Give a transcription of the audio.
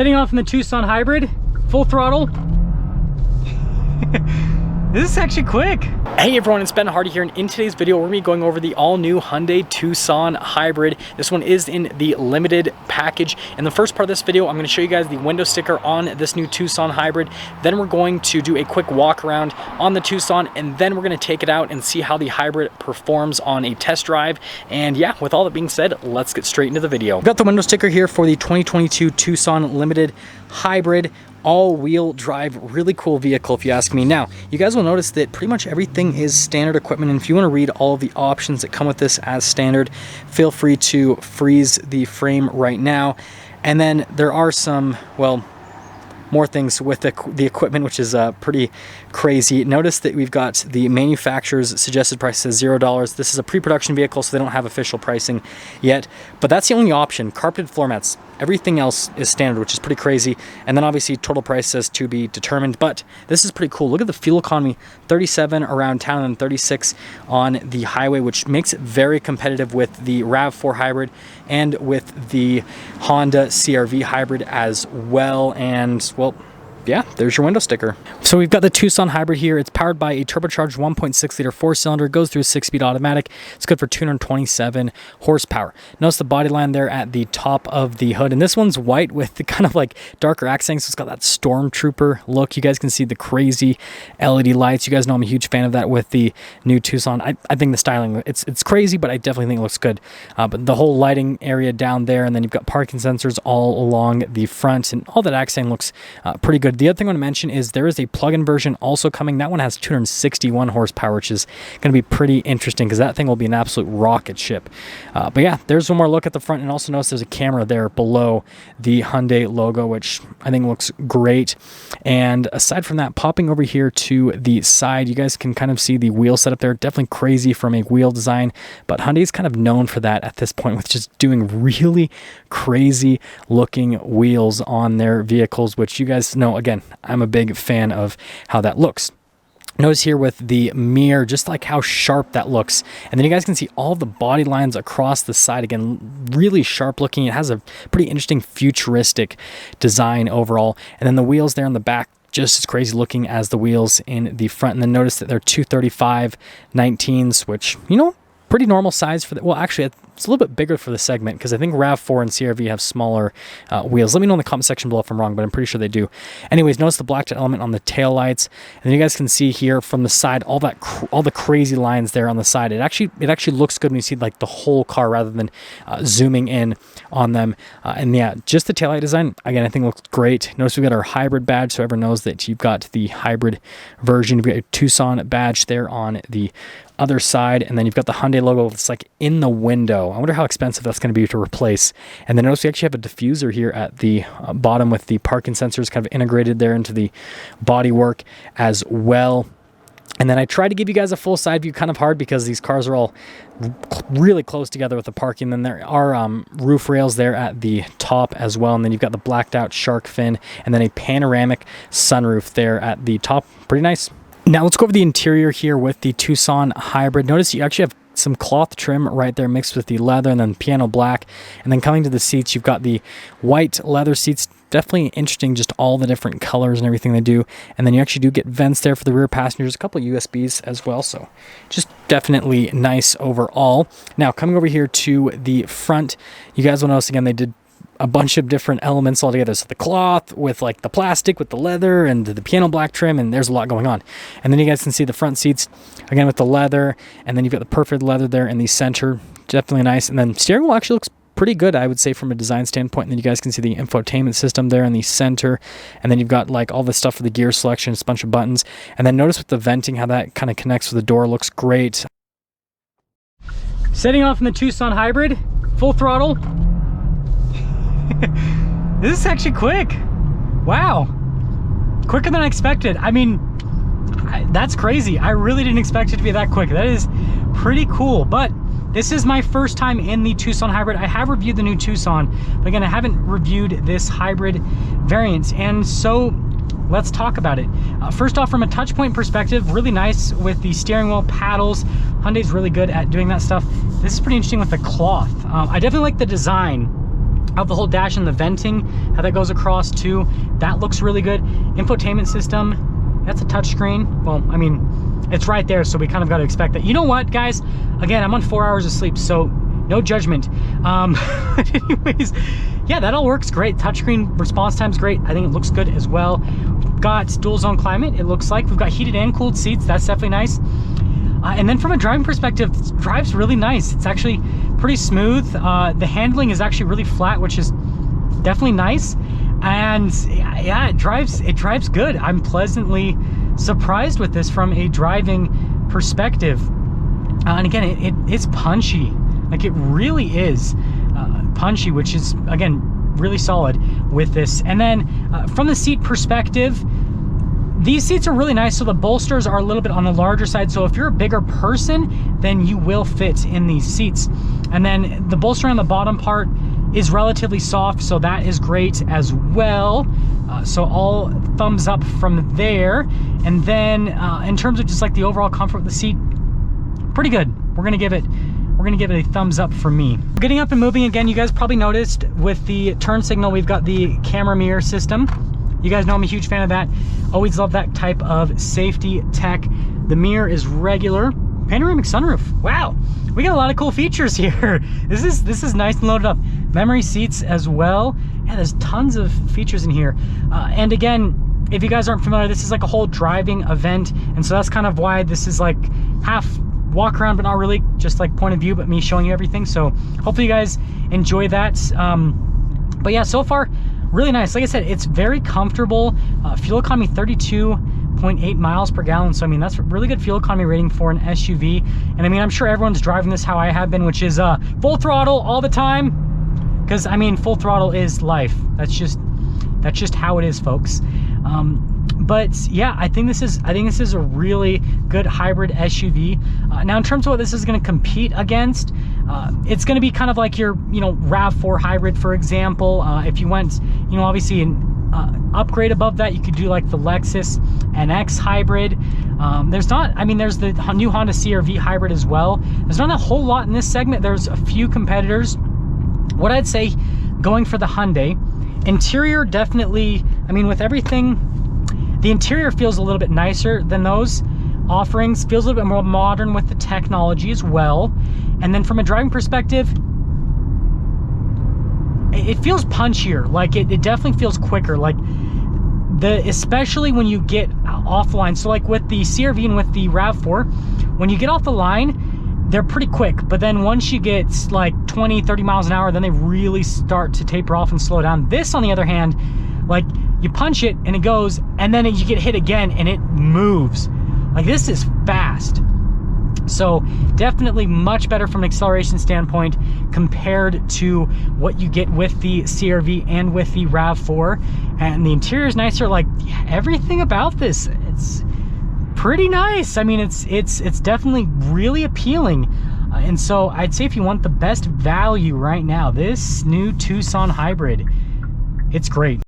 Heading off in the Tucson Hybrid, full throttle. This is actually quick. Hey everyone, it's Ben Hardy here, and in today's video we're going to be going over the all-new Hyundai Tucson Hybrid. This one is in the limited package. In the first part of this video, I'm going to show you guys the window sticker on this new Tucson Hybrid. Then we're going to do a quick walk around on the Tucson, and then we're going to take it out and see how the Hybrid performs on a test drive. And yeah, with all that being said, let's get straight into the video. We've got the window sticker here for the 2022 Tucson Limited Hybrid. All-wheel drive, really cool vehicle if you ask me. Now, you guys will notice that pretty much everything is standard equipment, and if you want to read all of the options that come with this as standard, feel free to freeze the frame right now. And then there are some, well, more things with the equipment, which is pretty crazy. Notice that we've got the manufacturer's suggested price says $0. This is a pre-production vehicle, so they don't have official pricing yet, but that's the only option. Carpeted floor mats. Everything else is standard, which is pretty crazy. And then obviously total price says to be determined, but this is pretty cool. Look at the fuel economy, 37 around town and 36 on the highway, which makes it very competitive with the RAV4 hybrid and with the Honda CR-V hybrid as well. And well, yeah, there's your window sticker. So we've got the Tucson Hybrid here. It's powered by a turbocharged 1.6 liter four-cylinder, goes through a 6-speed automatic. It's good for 227 horsepower. Notice the body line there at the top of the hood, and this one's white with the kind of like darker accents. So it's got that stormtrooper look. You guys can see the crazy LED lights. You guys know I'm a huge fan of that with the new Tucson. I think the styling, it's crazy, but I definitely think it looks good. But the whole lighting area down there, and then you've got parking sensors all along the front, and all that accent looks pretty good. The other thing I want to mention is there is a plug-in version also coming. That one has 261 horsepower, which is going to be pretty interesting because that thing will be an absolute rocket ship. But yeah, there's one more look at the front, and also notice there's a camera there below the Hyundai logo, which I think looks great. And aside from that, popping over here to the side, you guys can kind of see the wheel setup there. Definitely crazy from a wheel design, but Hyundai is kind of known for that at this point, with just doing really crazy looking wheels on their vehicles, which you guys know, again, I'm a big fan of how that looks. Notice here with the mirror, just like how sharp that looks. And then you guys can see all the body lines across the side. Again, really sharp looking. It has a pretty interesting futuristic design overall. And then the wheels there in the back, just as crazy looking as the wheels in the front. And then notice that they're 235 19s, which, you know, pretty normal size for the, well, actually it's a little bit bigger for the segment, because I think RAV4 and CR-V have smaller wheels. Let me know in the comment section below if I'm wrong, but I'm pretty sure they do. Anyways, notice the blacked out element on the tail lights, and then you guys can see here from the side all the crazy lines there on the side. It actually looks good when you see like the whole car rather than zooming in on them. And yeah, just the taillight design, again, I think looks great. Notice we've got our hybrid badge, so everyone knows that you've got the hybrid version. You've got your Tucson badge there on the other side, and then you've got the Hyundai logo. It's like in the window. I wonder how expensive that's going to be to replace. And then notice we actually have a diffuser here at the bottom with the parking sensors kind of integrated there into the bodywork as well. And then I tried to give you guys a full side view, kind of hard because these cars are all really close together with the parking. Then there are roof rails there at the top as well. And then you've got the blacked out shark fin, and then a panoramic sunroof there at the top. Pretty nice. Now let's go over the interior here with the Tucson Hybrid. Notice you actually have some cloth trim right there mixed with the leather, and then piano black. And then coming to the seats, you've got the white leather seats. Definitely interesting, just all the different colors and everything they do. And then you actually do get vents there for the rear passengers, a couple of USBs as well. So just definitely nice overall. Now coming over here to the front, you guys will notice again they did a bunch of different elements all together. So the cloth with like the plastic with the leather and the piano black trim, and there's a lot going on. And then you guys can see the front seats again with the leather, and then you've got the perfect leather there in the center. Definitely nice. And then steering wheel actually looks pretty good, I would say, from a design standpoint. And then you guys can see the infotainment system there in the center, and then you've got like all the stuff for the gear selection, it's a bunch of buttons. And then notice with the venting how that kind of connects with the door. Looks great. Setting off in the Tucson Hybrid, full throttle. This is actually quick. Wow, quicker than I expected. I mean, that's crazy. I really didn't expect it to be that quick. That is pretty cool. But this is my first time in the Tucson Hybrid. I have reviewed the new Tucson, but again, I haven't reviewed this hybrid variant, and so let's talk about it. First off, from a touch point perspective, really nice with the steering wheel paddles. Hyundai's really good at doing that stuff. This is pretty interesting with the cloth. I definitely like the design of the whole dash and the venting, how that goes across too. That looks really good. Infotainment system, that's a touchscreen. Well, I mean, it's right there, so we kind of got to expect that. You know what, guys? Again, I'm on 4 hours of sleep, so no judgment. Anyways, yeah, that all works great. Touchscreen response time's great. I think it looks good as well. We've got dual zone climate, it looks like. We've got heated and cooled seats. That's definitely nice. And then from a driving perspective, it drives really nice. It's actually pretty smooth. The handling is actually really flat, which is definitely nice. And yeah, it drives good. I'm pleasantly surprised with this from a driving perspective. And again, it's punchy. Like, it really is punchy, which is, again, really solid with this. And then from the seat perspective, these seats are really nice. So the bolsters are a little bit on the larger side. So if you're a bigger person, then you will fit in these seats. And then the bolster on the bottom part is relatively soft, so that is great as well. So all thumbs up from there. And then in terms of just like the overall comfort of the seat, pretty good. We're gonna give it a thumbs up for me. Getting up and moving again, you guys probably noticed with the turn signal, we've got the camera mirror system. You guys know I'm a huge fan of that. Always love that type of safety tech. The mirror is regular. Panoramic sunroof. Wow, we got a lot of cool features here. This is nice and loaded up. Memory seats as well. Yeah, there's tons of features in here. And again, if you guys aren't familiar, this is like a whole driving event, and so that's kind of why this is like half walk around, but not really, just like point of view, but me showing you everything. So hopefully you guys enjoy that. But yeah, so far, really nice. Like I said, it's very comfortable. Fuel economy 32.8 miles per gallon. So I mean, that's a really good fuel economy rating for an SUV. And I mean, I'm sure everyone's driving this how I have been, which is full throttle all the time. Because I mean, full throttle is life. That's just how it is, folks. But yeah, I think this is a really good hybrid SUV. Now, in terms of what this is going to compete against, it's going to be kind of like your, RAV4 hybrid, for example. If you went, obviously an upgrade above that, you could do like the Lexus NX hybrid. There's the new Honda CR-V hybrid as well. There's not a whole lot in this segment. There's a few competitors. What I'd say, going for the Hyundai interior, definitely, I mean, with everything, the interior feels a little bit nicer than those offerings, feels a little bit more modern with the technology as well. And then from a driving perspective, it feels punchier. Like it definitely feels quicker. Like especially when you get off the line. So like with the CR-V and with the RAV4, when you get off the line, they're pretty quick. But then once you get like 20, 30 miles an hour, then they really start to taper off and slow down. This, on the other hand, like you punch it and it goes, and then you get hit again and it moves. Like, this is fast. So definitely much better from an acceleration standpoint compared to what you get with the CR-V and with the RAV4. And the interior is nicer. Like, everything about this, it's pretty nice. I mean, it's definitely really appealing. And so I'd say if you want the best value right now, this new Tucson hybrid, it's great.